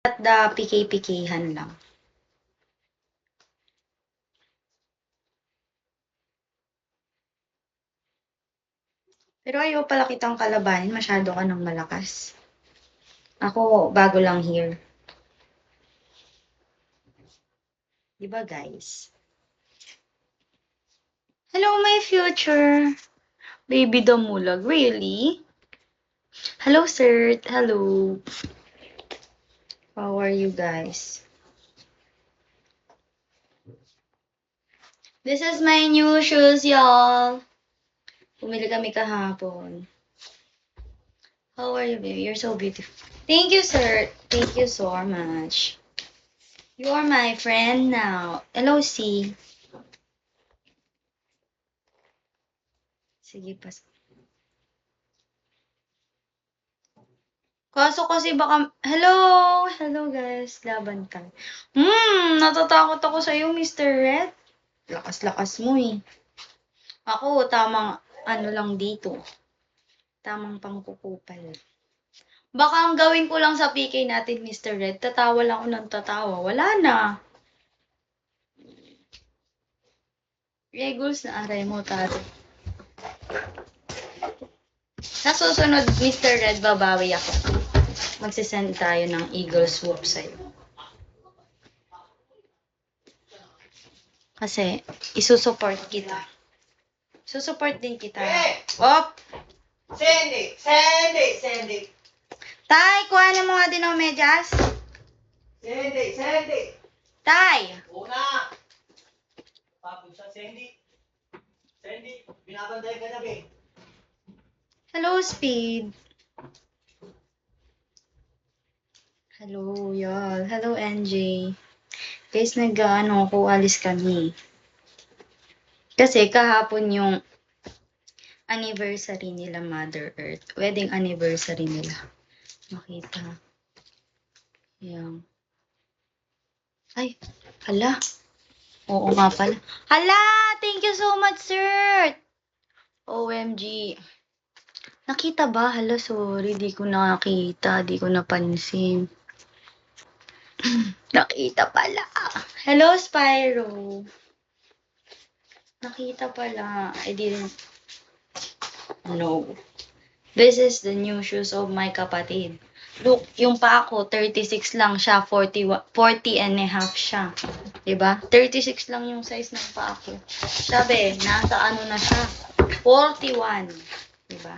at the PK-PK-han lang. Pero ayaw pala kitang kalabanin, masyado ka ng malakas. Ako, bago lang here. Diba, guys? Hello, my future. Baby Damulag. Really? Hello, sir. Hello. How are you guys? This is my new shoes, y'all. Pumili kami kahapon. How are you, baby? You're so beautiful. Thank you, sir. Thank you so much. You are my friend now. Hello, C. Sige, pas. Kaso kasi baka, hello! Hello guys, laban ka. Natatakot ako sa'yo, Mr. Red. Lakas-lakas mo eh. Ako, tamang ano lang dito. Tamang pangkukupal. Baka ang gawin ko lang sa PK natin, Mr. Red, tatawa lang ako ng tatawa. Wala na. Reguls na aray mo, taro. Sa susunod, Mr. Red, babawi ako. Magsisend tayo ng Eagle Swoop sa'yo. Kasi, isusupport kita. Susupport din kita. Op! Sandy! Tay, kuha mo nga din ng medyas. Sandy! Tay! Una! Papag sa Sandy, binabantay ka na, be. Hello, Speed. Hello, y'all. Hello, NJ. Guys, nag-ano ko, alis kami. Kasi kahapon yung anniversary nila, Mother Earth. Wedding anniversary nila. Makita. Yan. Ay, hala. Oo nga pala. Hala! Thank you so much, sir! OMG. Nakita ba? Hala, sorry. Di ko nakita. Di ko napansin. Nakita pala. Hello, Spyro. Nakita pala. I didn't know. This is the new shoes of my kapatid. Look, yung pa ako, 36 lang siya. 40 and a half siya. Diba? 36 lang yung size ng pa ako. Sabi, nasa ano na siya? 41. Diba?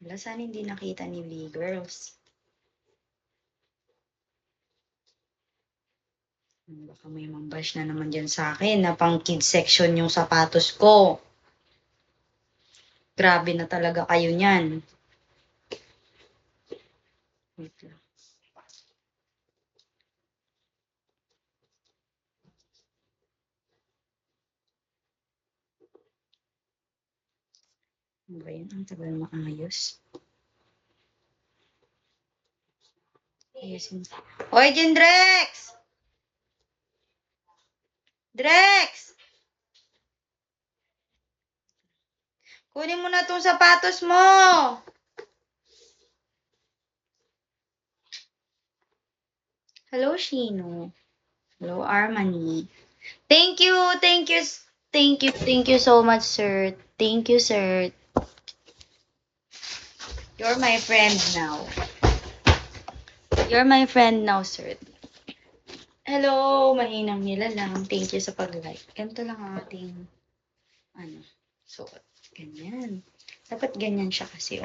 Wala, saan hindi nakita ni Lee Girls? Baka may mambash na naman dyan sa akin na pang kids section yung sapatos ko. Grabe na talaga kayo niyan. Wait lang. Ano ba yun? Ang tagal maayos. Ayusin. Hoy, Jindrex! Drex! Kunin mo na tong sapatos mo! Hello, Shino. Hello, Armani. Thank you so much, sir. Thank you, sir. You're my friend now. You're my friend now, sir. Hello, mahinang nila lang. Thank you sa pag-like. Ganito lang ang ating, suot. Ganyan. Dapat ganyan siya kasi,